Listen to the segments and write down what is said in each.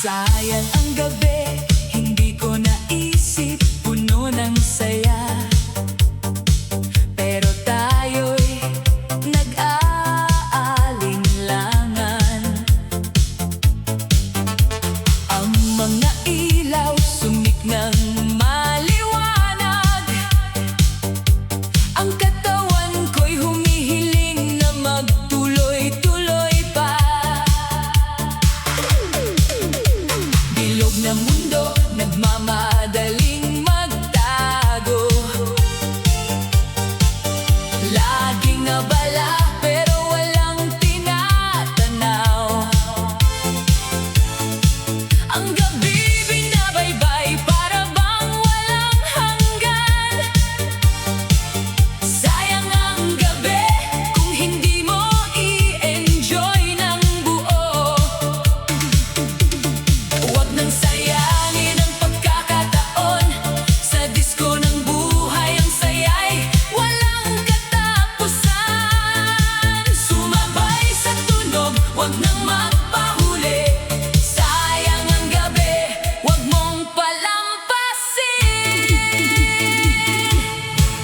Sayang ang gabi, hindi ko naisip, puno ng saya. Pero tayo'y nag-aalinlangan. Ang mga ilaw sumik ng maliwanag. Ang katawan ko'y humihiling na magtuloy-tuloy pa. Bilog na mundo, nagmamadaling magtago. Laging abala, pero walang tinatanaw. Ang gabi binabaybay, para bang walang hanggan. Sayang ang gabi, kung hindi mo i-enjoy ng buo. Huwag nang sayangin ang pagkakataon. Sa disko ng buhay, ang saya'y walang katapusan. Sumabay sa tunog, huwag nang magpahuli. Sayang ang gabi, huwag mong palampasin.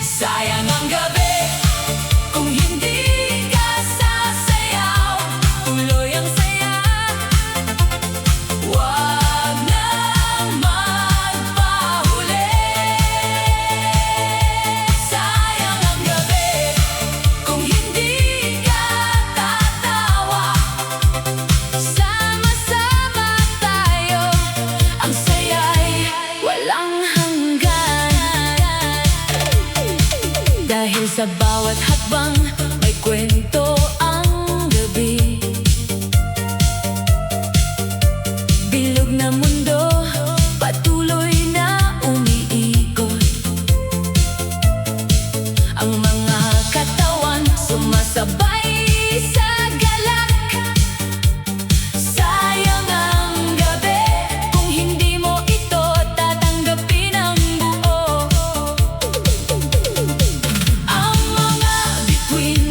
Sayang ang gabi, kung hindi ka sasayaw. Tuloy ang saya, huwag nang magpahuli. Sayang ang gabi, kung hindi ka tatawa. Sama-sama tayo, ang saya'y walang hanggan. Dahil sa bawat hakbang, may kwento ang gabi. Bilog na mundo, patuloy na umiikot. Ang mga katawan sumasabay sa galak. Sayang ang gabi, kung hindi mo ito tatanggapin ang buo. Ang mga bituin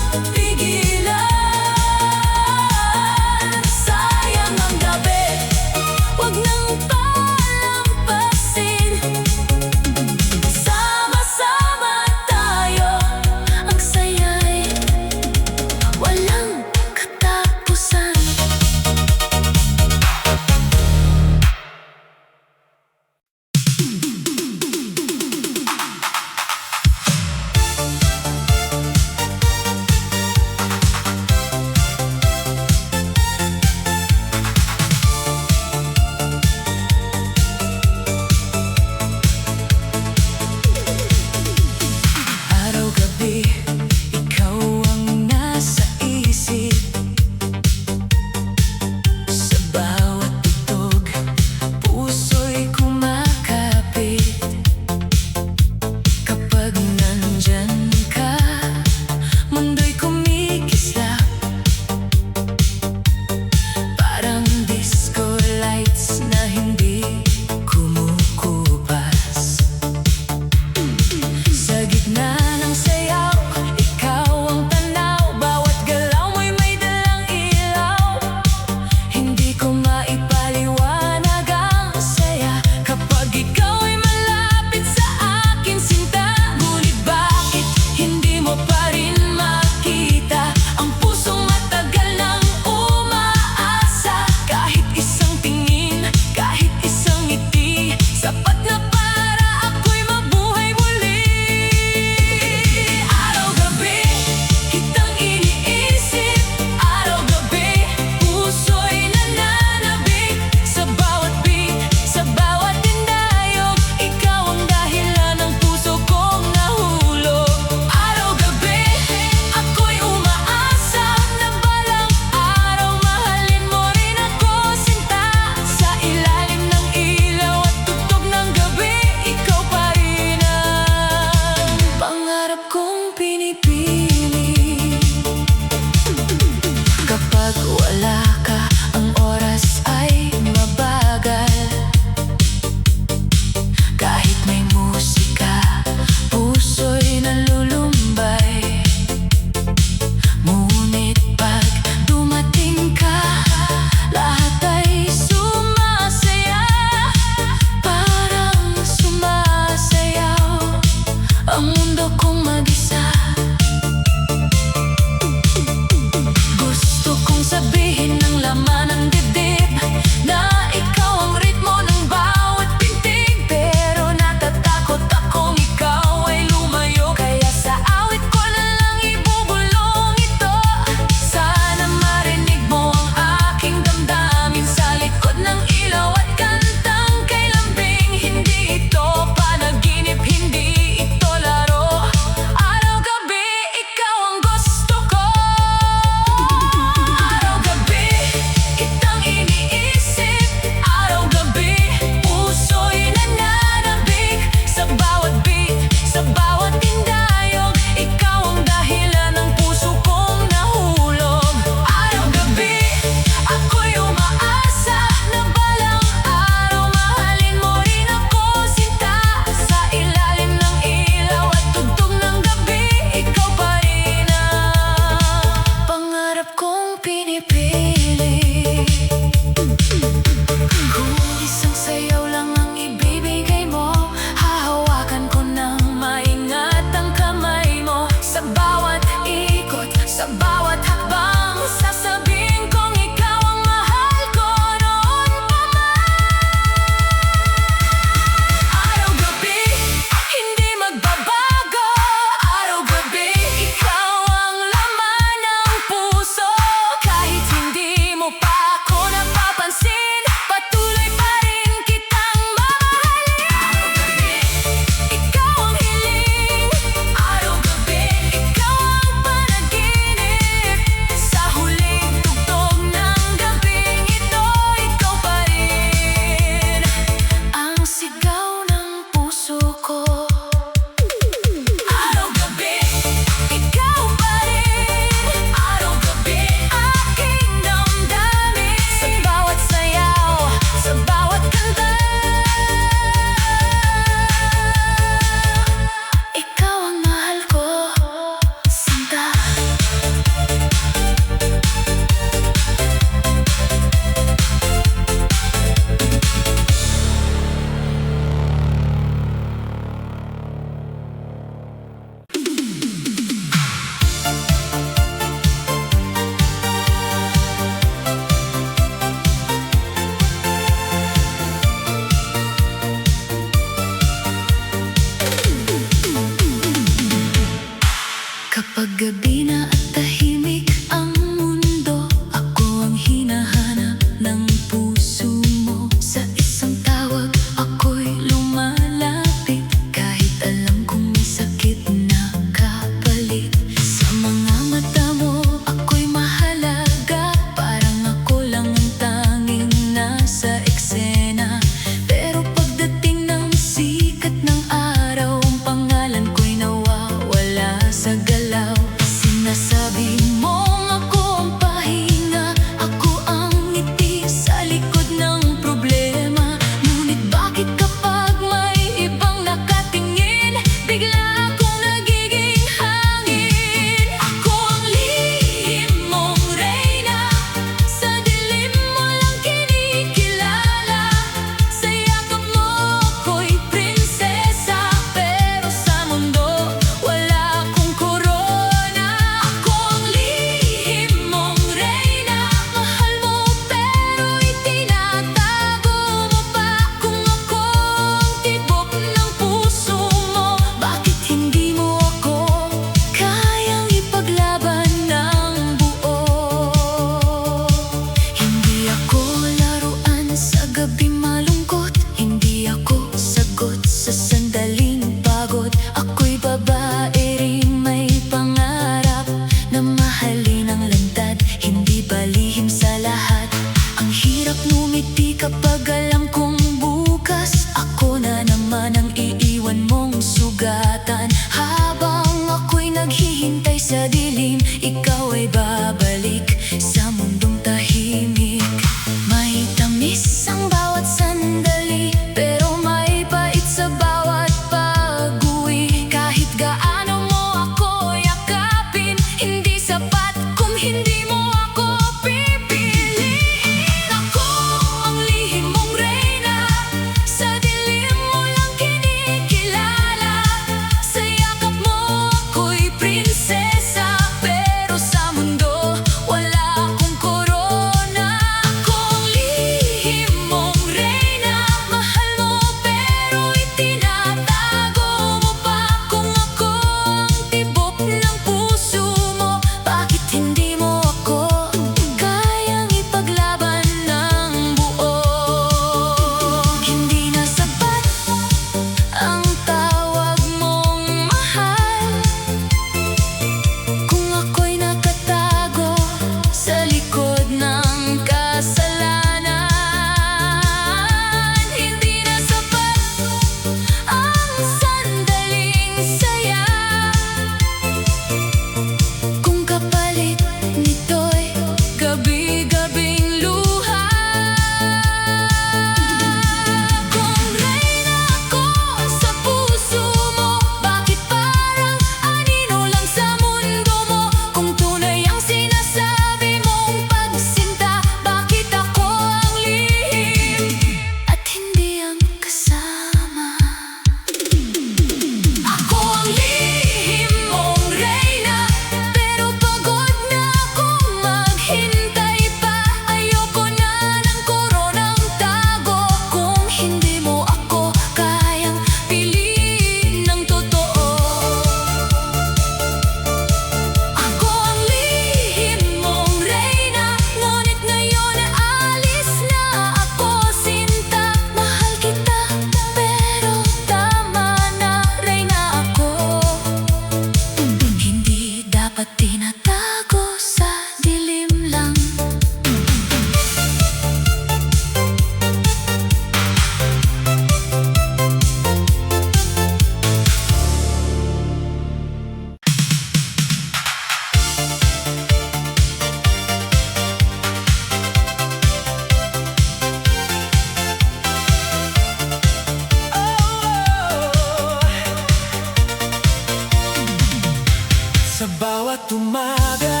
bawat umaga,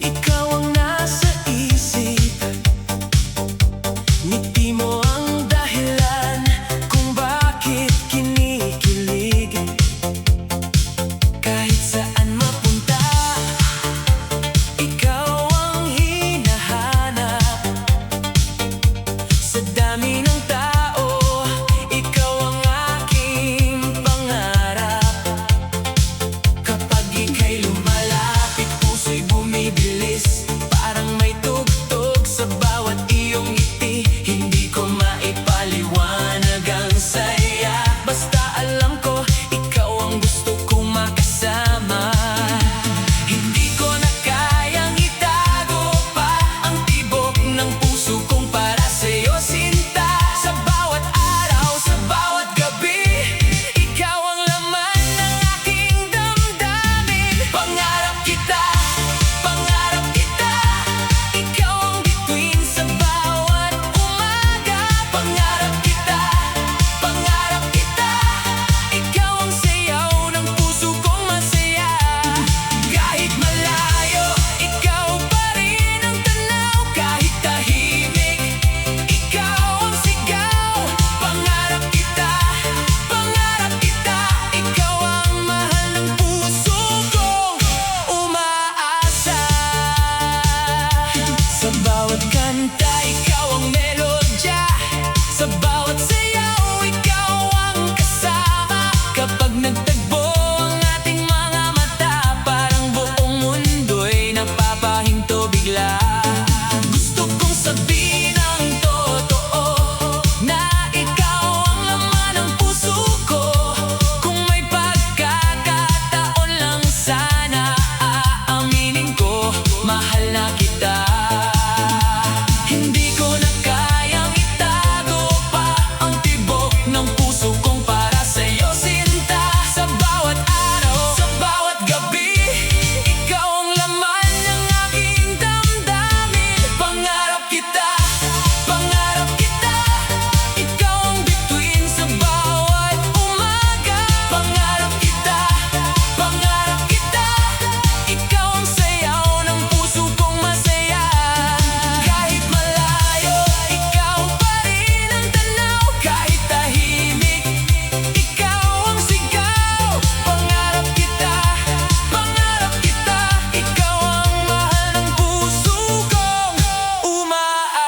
ikaw ang nasa isip. Ngiti mo ang dahilan kung bakit kinikilig. Kahit saan mapunta, ikaw ang hinahanap. Sa dami ng tao, ikaw ang aking pangarap. Kapag ika'y lumalapit, puso'y bumibilis. Parang may tugtog sa bawat iyong ngiti. Hindi ko maipaliwanag ang saya, basta alam ko, ikaw ang gusto kong makasama. Hindi ko na kayang itago pa ang tibok ng puso kong para sa'yo, sinta. Sa bawat araw, sa bawat gabi, ikaw ang laman ng aking damdamin. Pangarap kita, pangarap kita. Ikaw ang bituin sa bawat umaga. Pangarap kita, pangarap kita. Ikaw ang sayaw ng puso kong masaya. Kahit malayo, ikaw pa rin ang tanaw. Kahit tahimik, ikaw ang sigaw. Pangarap kita, pangarap kita. Ikaw ang mahal ng puso kong umaasa. Sa bawat kanta, ikaw ang melodya. Sa bawat sayaw, ikaw ang kasama. Kapag nagtagpo ang ating mga mata, parang buong mundo'y napapahinto bigla. Gusto kong sabihin ang totoo, na ikaw ang laman ng puso ko. Kung may pagkakataon lang sana, aaminin ko, mahal na kita. Hindi ko na kayang itago pa ang tibok ng puso kong para sa'yo, sinta. Sa bawat araw, sa bawat gabi, ikaw ang laman ng aking damdamin. Pangarap kita, pangarap kita. Ikaw ang bituin sa bawat umaga. Pangarap kita, pangarap kita. Ikaw ang sayaw ng puso kong masaya. Kahit malayo, ikaw pa rin ang tanaw. Kahit tahimik, ikaw ang sigaw. Pangarap kita, pangarap kita. Ikaw ang mahal ng puso kong umaasa.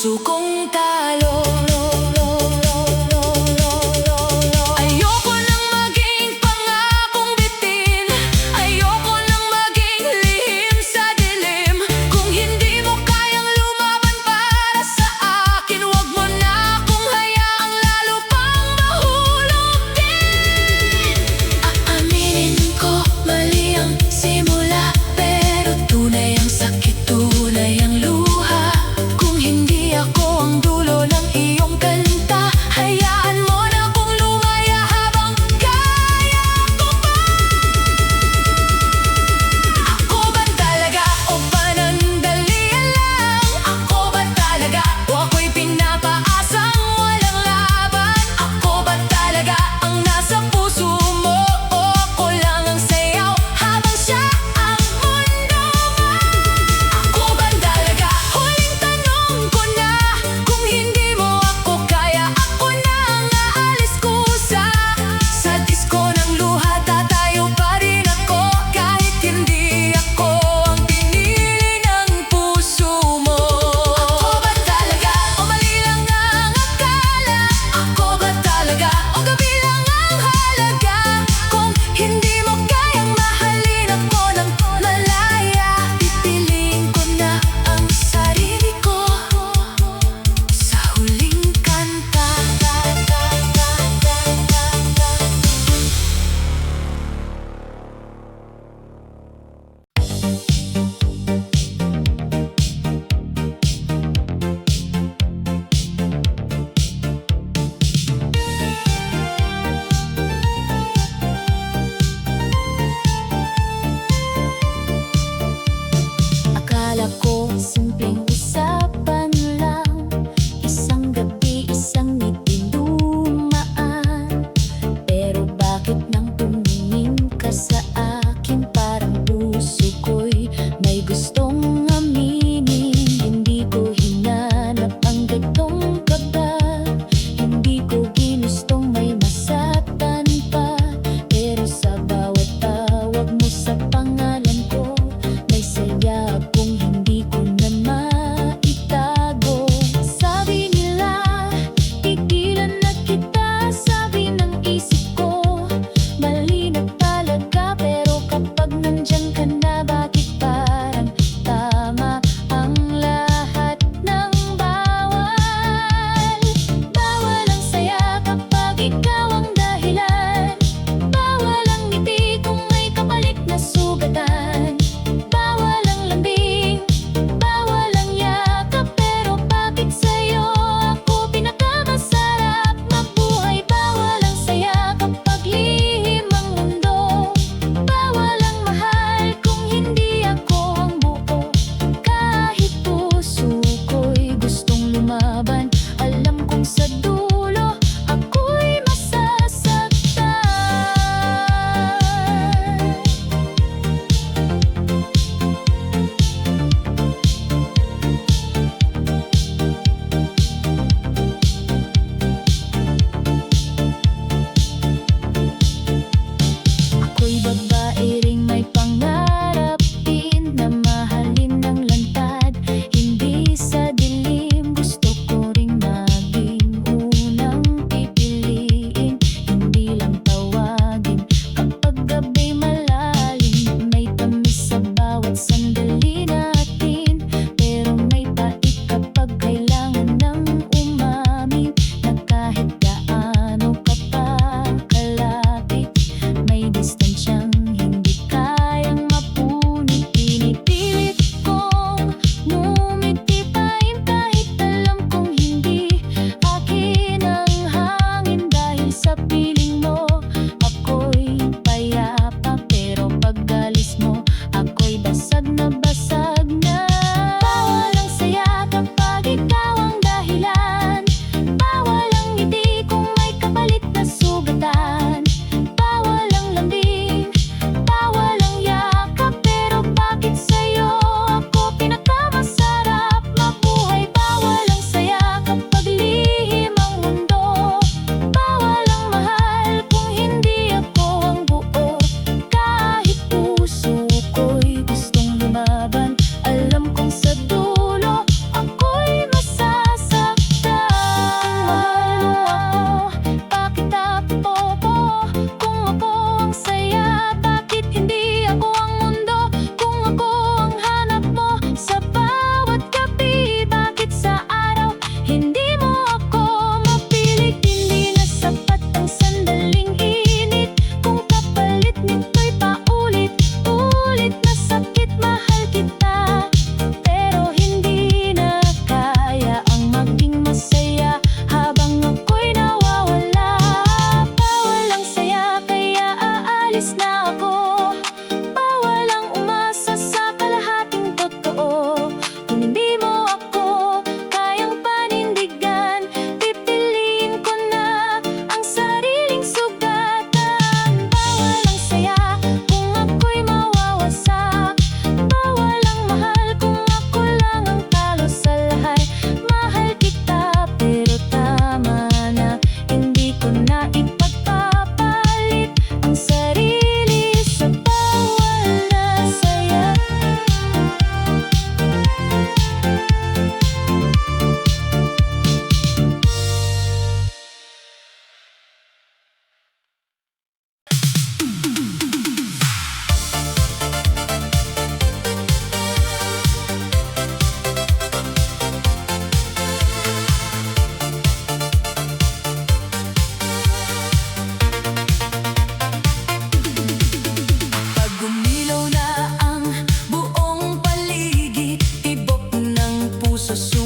puso kong talo. Ayoko nang maging pangakong bitin, ayoko nang maging lihim sa dilim. Kung hindi mo kayang lumaban para sa akin, wag mo na akong hayaang lalo pang mahulog din. Aaminin ko, mali ang simula, pero tunay ang sakit, tunay ang luha. Kung hindi ako ang dulo ng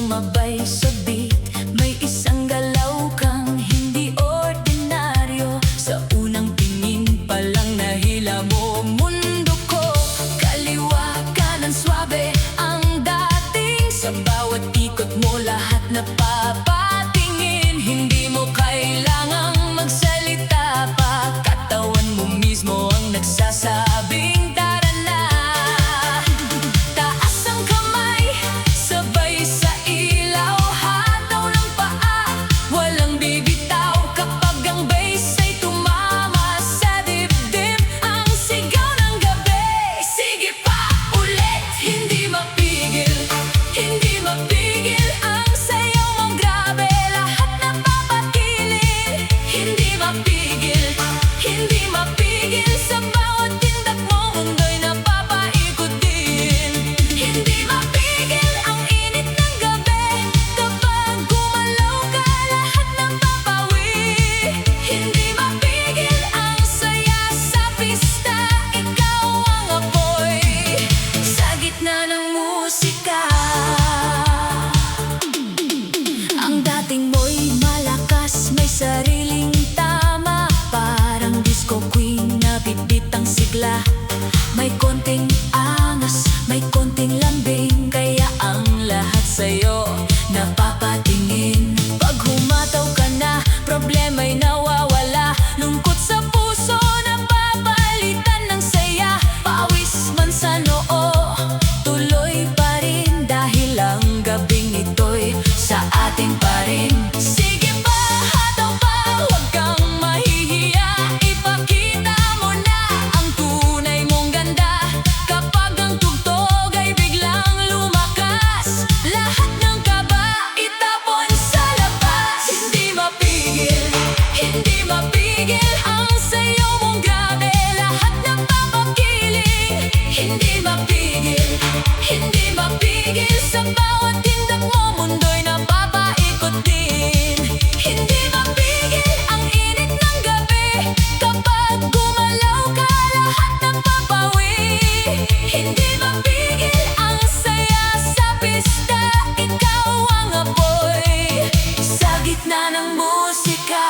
sumabay sa beat. May isang galaw kang hindi ordinaryo. Sa unang tingin pa lang nahila mo mundo ko. Kaliwa, kanan, swabe ang dating. Sa bawat ikot mo lahat napapatingin. Hindi mo kailangang magsalita pa. Katawan mo mismo ang nagsasabing tara na. Taas ang kamay, sabay sa ilaw. Hataw ng paa, walang bibitaw. Kapag ang bass ay tumama sa dibdib, ang sigaw ng gabi. Sige pa ulit, hindi mapigil. Hindi mapigil ang sayaw mong grabe. Lahat napapakilig. Hindi mapigil, hindi mapigil. Sa bawat tindak mo, mundo'y napapaikot din. Hindi mapigil ang init ng gabi. Kapag gumalaw ka, lahat napapawi. Hindi mapigil ang saya sa pista. Ikaw ang apoy sa gitna ng musika. Ang dating mo'y malakas, may sariling tama. Parang disco queen na bitbit ang sigla. May konting angas, may konting lambing. Kaya ang lahat sa'yo napapatingin. Pag humataw ka na, problema'y nawawala. Lungkot sa puso, napapalitan ng saya. Pawis man sa noo, tuloy pa rin. Dahil ang gabing ito'y sa atin pa rin. Sige pa, hataw pa, huwag kang mahihiya. Ipakita mo na ang tunay mong ganda. Kapag ang tugtog ay biglang lumakas, lahat ng kaba itapon sa labas. Hindi mapigil, hindi mapigil ang sayaw mong grabe. Lahat napapakilig. Hindi mapigil, hindi mapigil. Sa bawat tindak mo, mundo'y napapaikot din. Hindi mapigil ang init ng gabi. Kapag gumalaw ka, lahat napapawi. Hindi mapigil ang saya sa pista. Ikaw ang apoy sa gitna ng musika.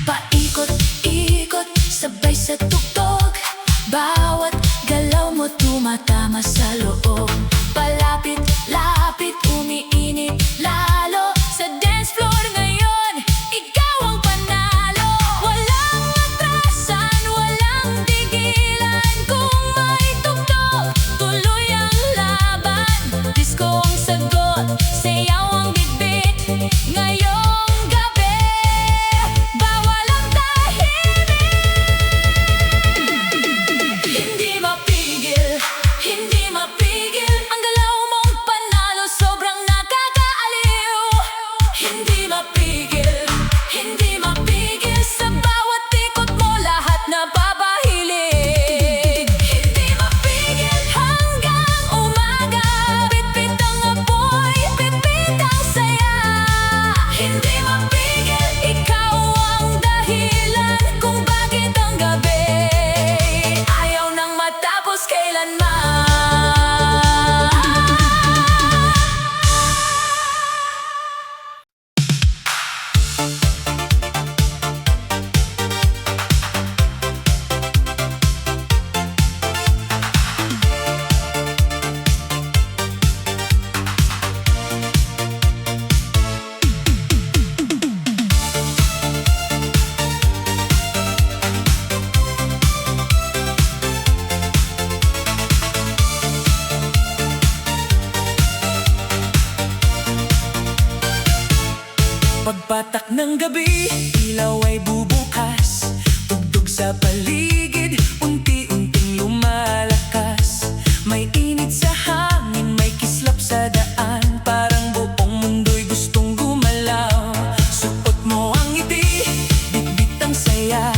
Paikot-ikot, sabay sa tugtog. Bawat galaw mo tumatama sa loob. Palapit-lapit, umiinit lalo. Sa dance floor ngayon, ikaw ang panalo. Walang atrasan, walang tigilan. Kung may tugtog, tuloy ang laban. Disco ang sagot, sayaw ang bitbit. Ngayong gabi, bawal ang tahimik. Hindi mapigil, hindi mapigil ang galaw mong panalo. Sobrang nakakaaliw. Hindi mapigil, hindi mapigil. Sa bawat ikot mo, lahat napapahilig. Hindi mapigil hanggang umaga. Bitbit ang apoy, bitbit ang saya. Hindi mapigil, ikaw ang dahilan kung bakit ang gabi ayaw nang matapos kailanman. Pagpatak ng gabi, ilaw ay bubukas. Tugtog sa paligid, unti-unting lumalakas. May init sa hangin, may kislap sa daan. Parang buong mundo'y gustong gumalaw. Suot mo ang ngiti, bitbit ang saya.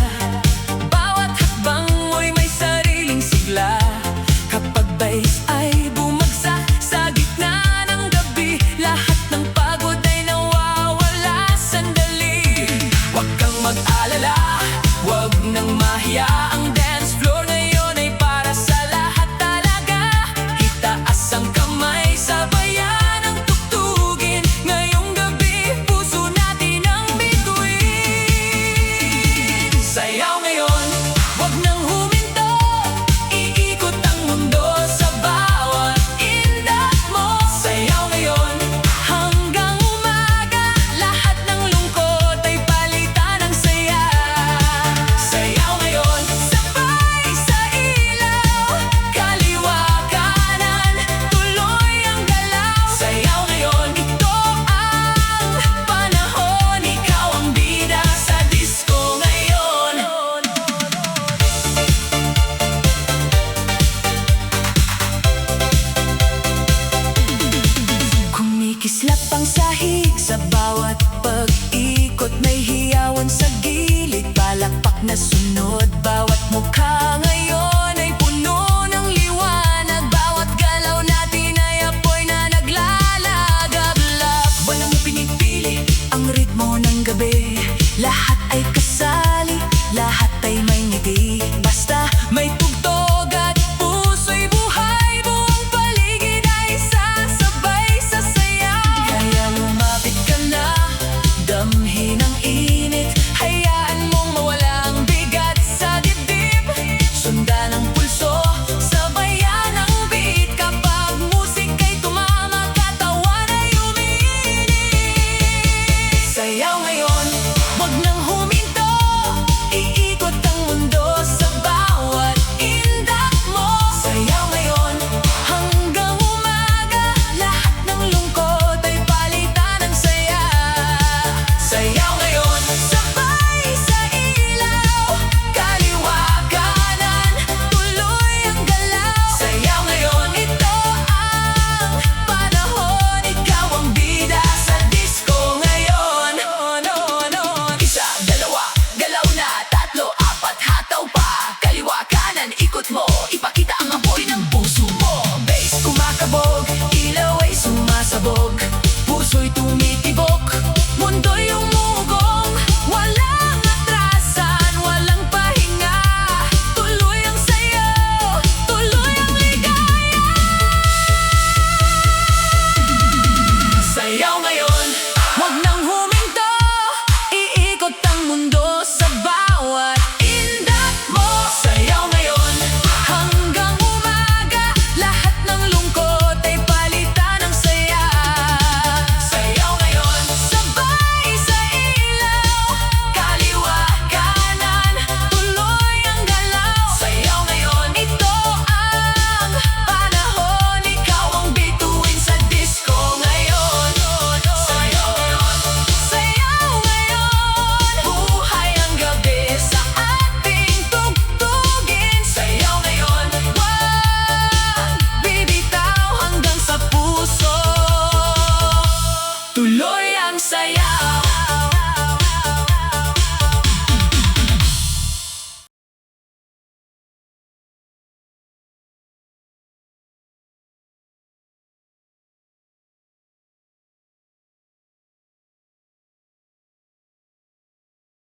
Bawat hakbang mo'y may sariling sigla. Kapag bass ay bumagsak sa gitna ng gabi, lahat ng pagod ay nawawala sandali. Huwag kang mag-alala, huwag nang mahiya ang pangsahig sa bawat